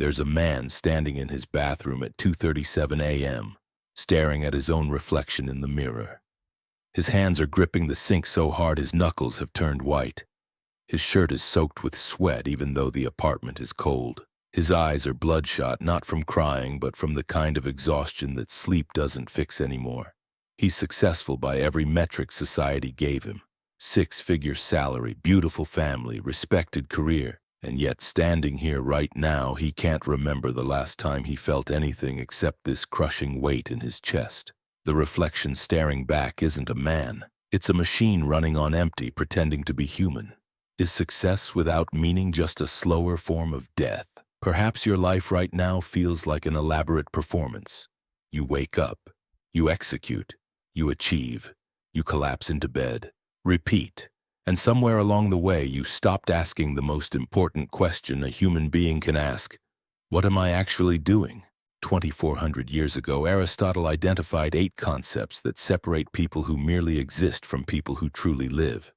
There's a man standing in his bathroom at 2:37 a.m., staring at his own reflection in the mirror. His hands are gripping the sink so hard his knuckles have turned white. His shirt is soaked with sweat even though the apartment is cold. His eyes are bloodshot, not from crying, but from the kind of exhaustion that sleep doesn't fix anymore. He's successful by every metric society gave him. 6-figure salary, beautiful family, respected career. And yet, standing here right now, he can't remember the last time he felt anything except this crushing weight in his chest. The reflection staring back isn't a man. It's a machine running on empty, pretending to be human. Is success without meaning just a slower form of death? Perhaps your life right now feels like an elaborate performance. You wake up, you execute, you achieve, you collapse into bed, repeat. And somewhere along the way, you stopped asking the most important question a human being can ask. What am I actually doing? 2,400 years ago, Aristotle identified 8 concepts that separate people who merely exist from people who truly live.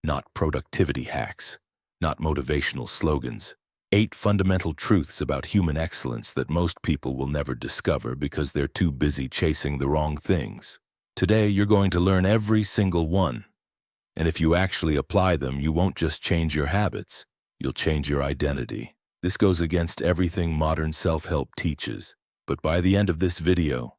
Not productivity hacks, not motivational slogans. 8 fundamental truths about human excellence that most people will never discover because they're too busy chasing the wrong things. Today, you're going to learn every single one. And if you actually apply them, you won't just change your habits, you'll change your identity. This goes against everything modern self-help teaches. But by the end of this video,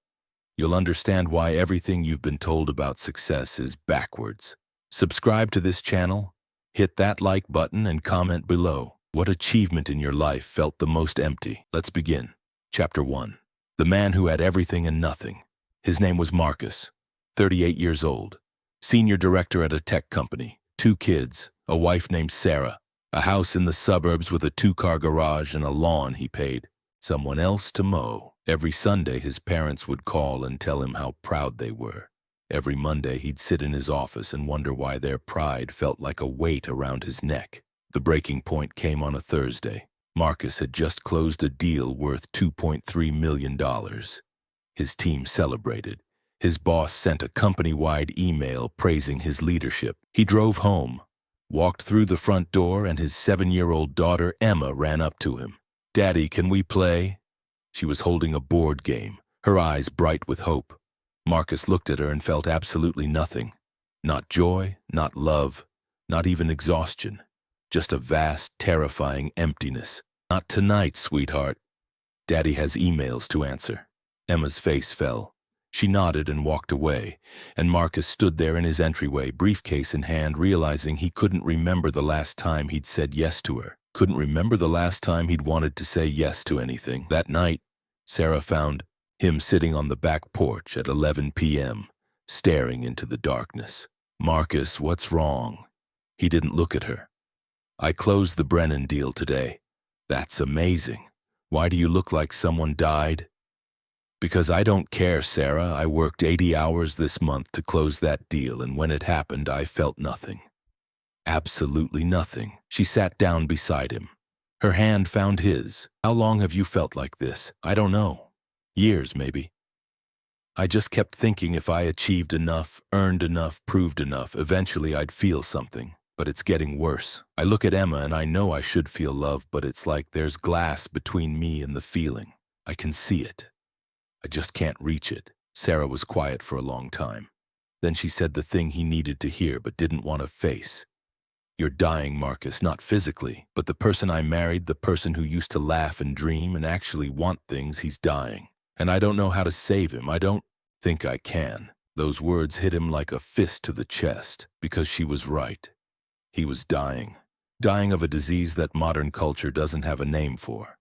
you'll understand why everything you've been told about success is backwards. Subscribe to this channel, hit that like button, and comment below. What achievement in your life felt the most empty? Let's begin. Chapter 1. The man who had everything and nothing. His name was Marcus, 38 years old. Senior director at a tech company, 2 kids, a wife named Sarah, a house in the suburbs with a 2-car garage and a lawn he paid someone else to mow. Every Sunday, his parents would call and tell him how proud they were. Every Monday, he'd sit in his office and wonder why their pride felt like a weight around his neck. The breaking point came on a Thursday. Marcus had just closed a deal worth $2.3 million. His team celebrated. His boss sent a company-wide email praising his leadership. He drove home, walked through the front door, and his 7-year-old daughter, Emma, ran up to him. "Daddy, can we play?" She was holding a board game, her eyes bright with hope. Marcus looked at her and felt absolutely nothing. Not joy, not love, not even exhaustion. Just a vast, terrifying emptiness. "Not tonight, sweetheart. Daddy has emails to answer." Emma's face fell. She nodded and walked away, and Marcus stood there in his entryway, briefcase in hand, realizing he couldn't remember the last time he'd said yes to her. Couldn't remember the last time he'd wanted to say yes to anything. That night, Sarah found him sitting on the back porch at 11 p.m., staring into the darkness. "Marcus, what's wrong?" He didn't look at her. "I closed the Brennan deal today." "That's amazing. Why do you look like someone died?" "Because I don't care, Sarah. I worked 80 hours this month to close that deal, and when it happened, I felt nothing. Absolutely nothing." She sat down beside him. Her hand found his. "How long have you felt like this?" "I don't know. Years, maybe. I just kept thinking if I achieved enough, earned enough, proved enough, eventually I'd feel something. But it's getting worse. I look at Emma and I know I should feel love, but it's like there's glass between me and the feeling. I can see it. I just can't reach it." Sarah was quiet for a long time. Then she said the thing he needed to hear but didn't want to face. "You're dying, Marcus, not physically, but the person I married, the person who used to laugh and dream and actually want things, he's dying. And I don't know how to save him. I don't think I can." Those words hit him like a fist to the chest, because she was right. He was dying. Dying of a disease that modern culture doesn't have a name for.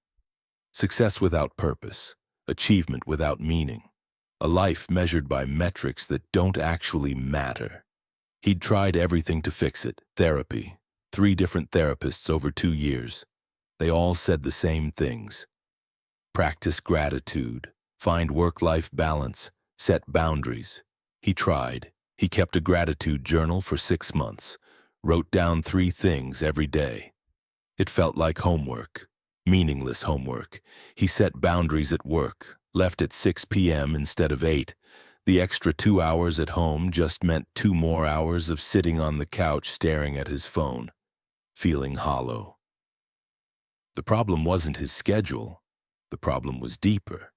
Success without purpose. Achievement without meaning. A life measured by metrics that don't actually matter. He'd tried everything to fix it. Therapy. 3 different therapists over 2 years. They all said the same things. Practice gratitude. Find work-life balance. Set boundaries. He tried. He kept a gratitude journal for 6 months. Wrote down 3 things every day. It felt like homework. Meaningless homework. He set boundaries at work. Left at 6 p.m. instead of 8. The extra 2 hours at home just meant 2 more hours of sitting on the couch staring at his phone, feeling hollow. The problem wasn't his schedule. The problem was deeper.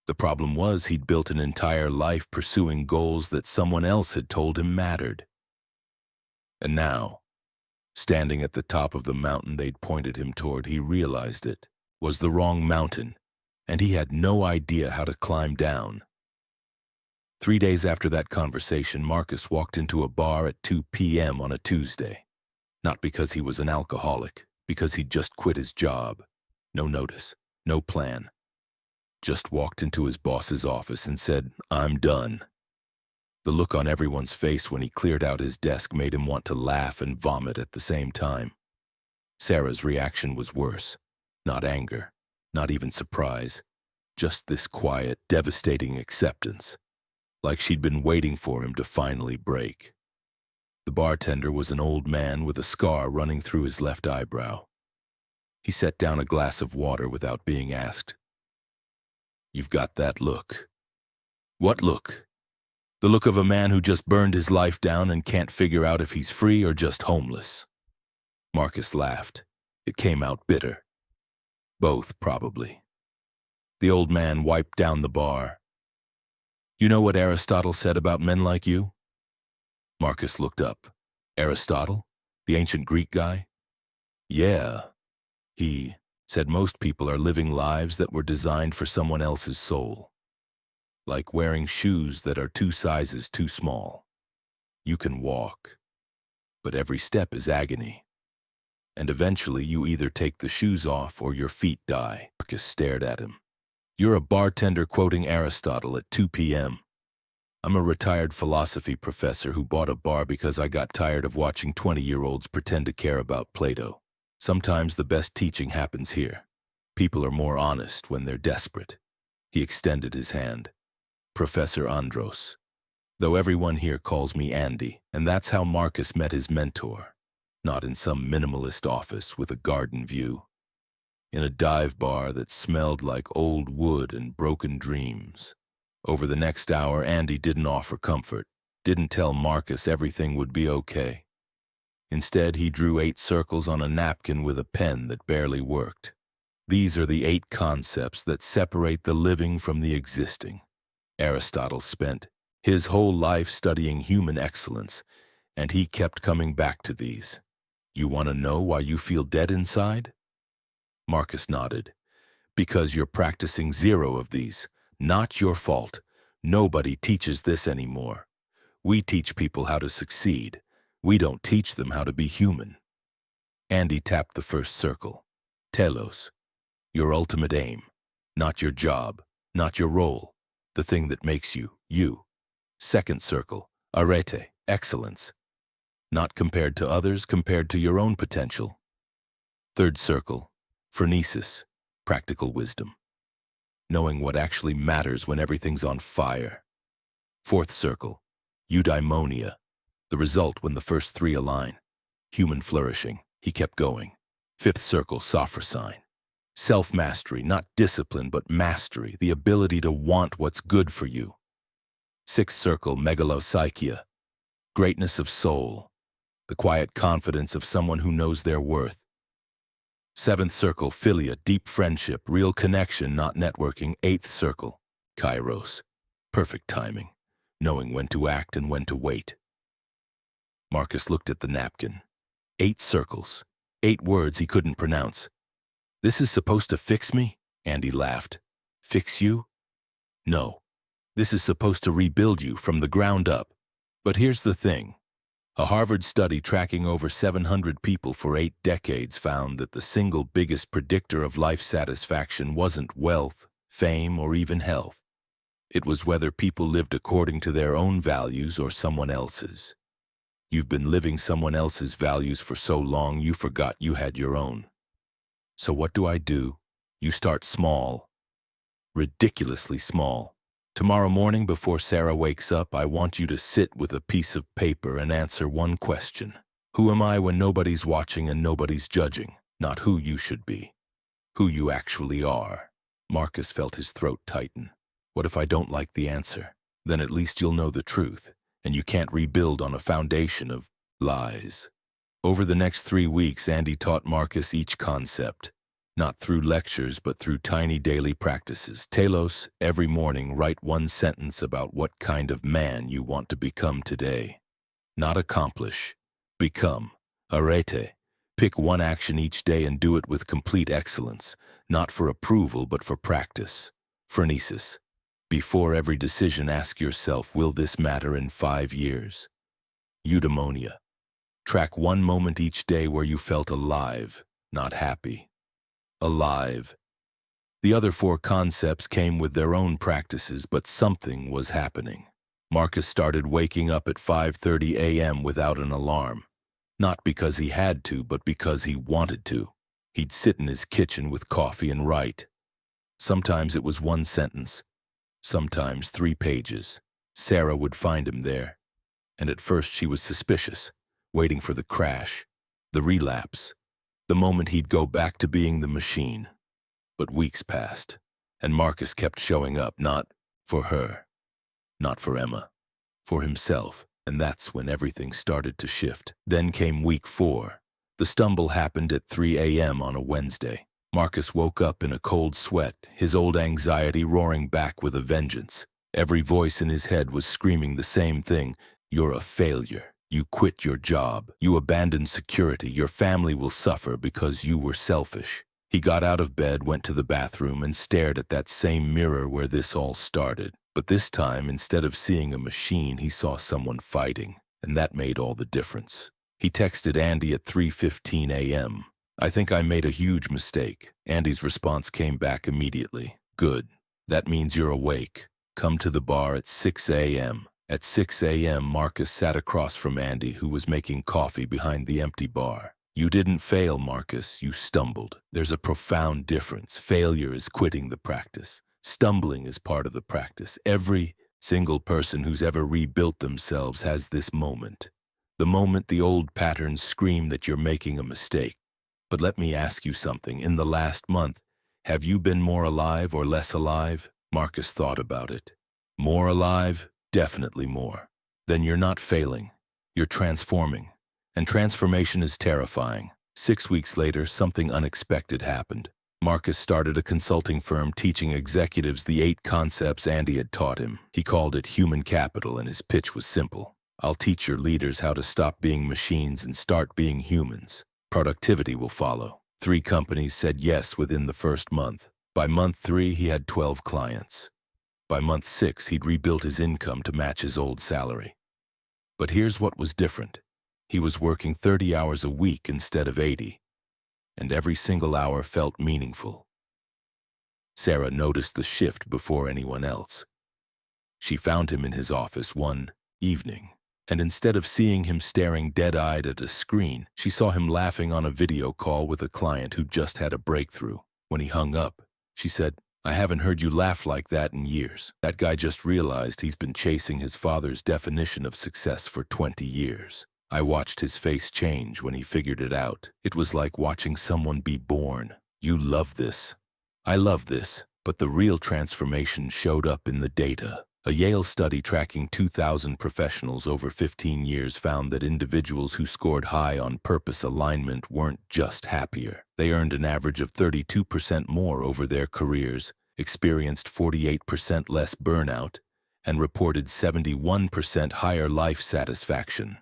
The problem was he'd built an entire life pursuing goals that someone else had told him mattered. And now, standing at the top of the mountain they'd pointed him toward, he realized it was the wrong mountain, and he had no idea how to climb down. 3 days after that conversation, Marcus walked into a bar at 2 p.m. on a Tuesday. Not because he was an alcoholic, because he'd just quit his job. No notice, no plan. Just walked into his boss's office and said, "I'm done." The look on everyone's face when he cleared out his desk made him want to laugh and vomit at the same time. Sarah's reaction was worse. Not anger, not even surprise, just this quiet, devastating acceptance, like she'd been waiting for him to finally break. The bartender was an old man with a scar running through his left eyebrow. He set down a glass of water without being asked. "You've got that look." "What look?" "The look of a man who just burned his life down and can't figure out if he's free or just homeless." Marcus laughed. It came out bitter. "Both, probably." The old man wiped down the bar. "You know what Aristotle said about men like you?" Marcus looked up. "Aristotle? The ancient Greek guy?" "Yeah. He said most people are living lives that were designed for someone else's soul. Like wearing shoes that are 2 sizes too small. You can walk, but every step is agony. And eventually you either take the shoes off or your feet die." Marcus stared at him. "You're a bartender quoting Aristotle at 2 p.m. I'm a retired philosophy professor who bought a bar because I got tired of watching 20-year-olds pretend to care about Plato. Sometimes the best teaching happens here. People are more honest when they're desperate." He extended his hand. "Professor Andros. Though everyone here calls me Andy, and that's how Marcus met his mentor. Not in some minimalist office with a garden view. In a dive bar that smelled like old wood and broken dreams. Over the next hour, Andy didn't offer comfort, didn't tell Marcus everything would be okay. Instead, he drew 8 circles on a napkin with a pen that barely worked. These are the 8 concepts that separate the living from the existing. Aristotle spent his whole life studying human excellence, and he kept coming back to these. You want to know why you feel dead inside?" Marcus nodded. "Because you're practicing 0 of these. Not your fault. Nobody teaches this anymore. We teach people how to succeed. We don't teach them how to be human." Andy tapped the first circle. "Telos. Your ultimate aim. Not your job. Not your role. The thing that makes you, you." Second circle. Arete. Excellence. Not compared to others, compared to your own potential. Third circle. Phronesis. Practical wisdom. Knowing what actually matters when everything's on fire. Fourth circle. Eudaimonia. The result when the first 3 align. Human flourishing. He kept going. Fifth circle. Sophrosyne. Self-mastery, not discipline, but mastery, the ability to want what's good for you. Sixth circle. Megalopsychia. Greatness of soul. The quiet confidence of someone who knows their worth. Seventh circle. Philia. Deep friendship, real connection, not networking. Eighth circle. Kairos. Perfect timing. Knowing when to act and when to wait. Marcus looked at the napkin. 8 circles. 8 words he couldn't pronounce. "This is supposed to fix me?" Andy laughed. "Fix you? No. This is supposed to rebuild you from the ground up. But here's the thing. A Harvard study tracking over 700 people for 8 decades found that the single biggest predictor of life satisfaction wasn't wealth, fame, or even health. It was whether people lived according to their own values or someone else's. You've been living someone else's values for so long you forgot you had your own. So what do? You start small. Ridiculously small. Tomorrow morning before Sarah wakes up, I want you to sit with a piece of paper and answer one question. Who am I when nobody's watching and nobody's judging? Not who you should be. Who you actually are." Marcus felt his throat tighten. What if I don't like the answer? Then at least you'll know the truth, and you can't rebuild on a foundation of lies. Over the next 3 weeks, Andy taught Marcus each concept. Not through lectures, but through tiny daily practices. Telos, every morning write one sentence about what kind of man you want to become today. Not accomplish, become. Arete, pick one action each day and do it with complete excellence, not for approval but for practice. Phronesis, before every decision ask yourself, will this matter in 5 years? Eudaimonia, track one moment each day where you felt alive, not happy. Alive. The other 4 concepts came with their own practices, but something was happening. Marcus started waking up at 5:30 a.m. without an alarm. Not because he had to, but because he wanted to. He'd sit in his kitchen with coffee and write. Sometimes it was 1 sentence, sometimes 3 pages. Sarah would find him there, and at first she was suspicious, waiting for the crash, the relapse, the moment he'd go back to being the machine. But weeks passed, and Marcus kept showing up, not for her, not for Emma, for himself, and that's when everything started to shift. Then came week 4. The stumble happened at 3 a.m. on a Wednesday. Marcus woke up in a cold sweat, his old anxiety roaring back with a vengeance. Every voice in his head was screaming the same thing: you're a failure. You quit your job. You abandoned security. Your family will suffer because you were selfish. He got out of bed, went to the bathroom, and stared at that same mirror where this all started. But this time, instead of seeing a machine, he saw someone fighting, and that made all the difference. He texted Andy at 3:15 a.m. I think I made a huge mistake. Andy's response came back immediately. Good. That means you're awake. Come to the bar at 6 a.m. At 6 a.m., Marcus sat across from Andy, who was making coffee behind the empty bar. You didn't fail, Marcus. You stumbled. There's a profound difference. Failure is quitting the practice. Stumbling is part of the practice. Every single person who's ever rebuilt themselves has this moment. The moment the old patterns scream that you're making a mistake. But let me ask you something. In the last month, have you been more alive or less alive? Marcus thought about it. More alive? Definitely more. Then you're not failing. You're transforming. And transformation is terrifying. 6 weeks later, something unexpected happened. Marcus started a consulting firm teaching executives the 8 concepts Andy had taught him. He called it human capital, and his pitch was simple. I'll teach your leaders how to stop being machines and start being humans. Productivity will follow. 3 companies said yes within the first month. By month 3, he had 12 clients. By month 6, he'd rebuilt his income to match his old salary. But here's what was different. He was working 30 hours a week instead of 80, and every single hour felt meaningful. Sarah noticed the shift before anyone else. She found him in his office one evening, and instead of seeing him staring dead-eyed at a screen, she saw him laughing on a video call with a client who just had a breakthrough. When he hung up, she said, I haven't heard you laugh like that in years. That guy just realized he's been chasing his father's definition of success for 20 years. I watched his face change when he figured it out. It was like watching someone be born. You love this. I love this. But the real transformation showed up in the data. A Yale study tracking 2,000 professionals over 15 years found that individuals who scored high on purpose alignment weren't just happier. They earned an average of 32% more over their careers, experienced 48% less burnout, and reported 71% higher life satisfaction.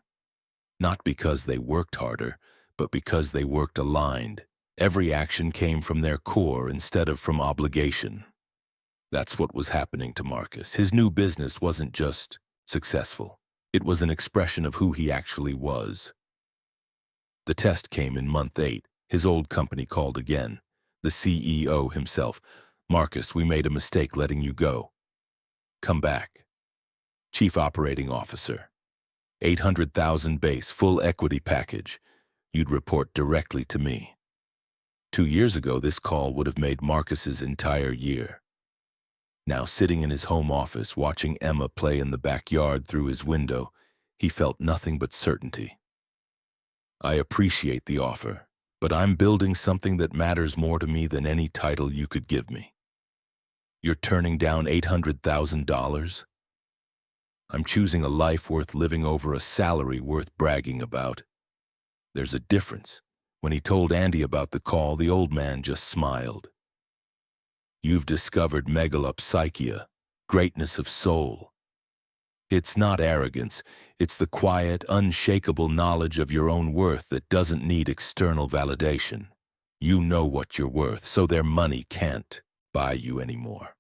Not because they worked harder, but because they worked aligned. Every action came from their core instead of from obligation. That's what was happening to Marcus. His new business wasn't just successful. It was an expression of who he actually was. The test came in month 8. His old company called again. The CEO himself. Marcus, we made a mistake letting you go. Come back. Chief Operating Officer. 800,000 base, full equity package. You'd report directly to me. 2 years ago, this call would have made Marcus's entire year. Now, sitting in his home office, watching Emma play in the backyard through his window, he felt nothing but certainty. I appreciate the offer, but I'm building something that matters more to me than any title you could give me. You're turning down $800,000? I'm choosing a life worth living over a salary worth bragging about. There's a difference. When he told Andy about the call, the old man just smiled. You've discovered megalopsychia, greatness of soul. It's not arrogance, it's the quiet, unshakable knowledge of your own worth that doesn't need external validation. You know what you're worth, so their money can't buy you anymore.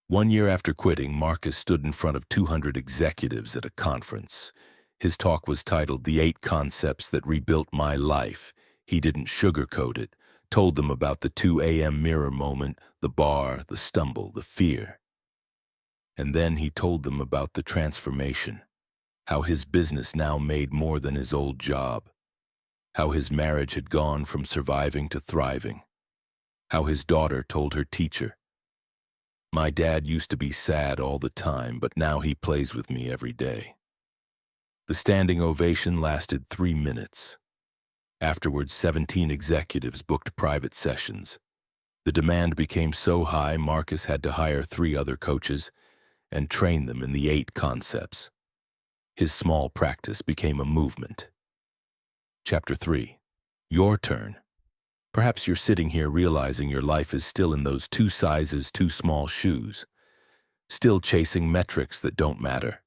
1 year after quitting, Marcus stood in front of 200 executives at a conference. His talk was titled "The 8 Concepts That Rebuilt My Life." He didn't sugarcoat it, told them about the 2 a.m. mirror moment, the bar, the stumble, the fear. And then he told them about the transformation, how his business now made more than his old job, how his marriage had gone from surviving to thriving, how his daughter told her teacher, "My dad used to be sad all the time, but now he plays with me every day." The standing ovation lasted 3 minutes. Afterwards, 17 executives booked private sessions. The demand became so high, Marcus had to hire 3 other coaches and train them in the 8 concepts. His small practice became a movement. Chapter 3. Your turn. Perhaps you're sitting here realizing your life is still in those 2 sizes too small shoes, still chasing metrics that don't matter,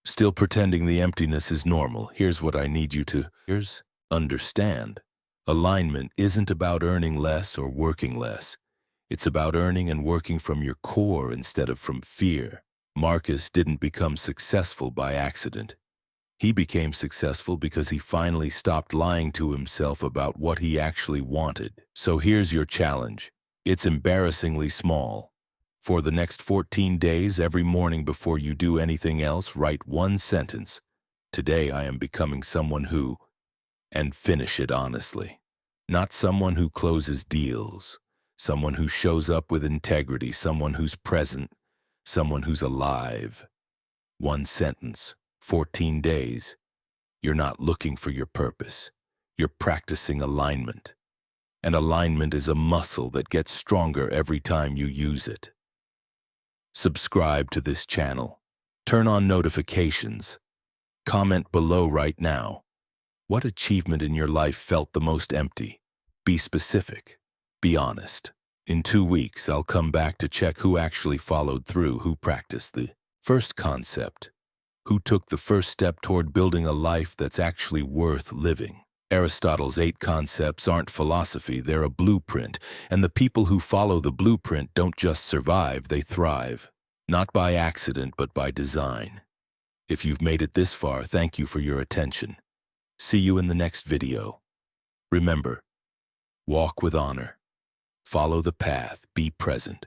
still pretending the emptiness is normal. Here's what I need you to understand. Alignment isn't about earning less or working less. It's about earning and working from your core instead of from fear. Marcus didn't become successful by accident. He became successful because he finally stopped lying to himself about what he actually wanted. So here's your challenge. It's embarrassingly small. For the next 14 days, every morning before you do anything else, write 1 sentence. Today I am becoming someone who, and finish it honestly. Not someone who closes deals, someone who shows up with integrity, someone who's present, someone who's alive. 1 sentence, 14 days. You're not looking for your purpose. You're practicing alignment. And alignment is a muscle that gets stronger every time you use it. Subscribe to this channel. Turn on notifications. Comment below right now. What achievement in your life felt the most empty? Be specific. Be honest. In 2 weeks, I'll come back to check who actually followed through, who practiced the first concept, who took the first step toward building a life that's actually worth living. Aristotle's 8 concepts aren't philosophy, they're a blueprint, and the people who follow the blueprint don't just survive, they thrive. Not by accident, but by design. If you've made it this far, thank you for your attention. See you in the next video. Remember, walk with honor. Follow the path, be present.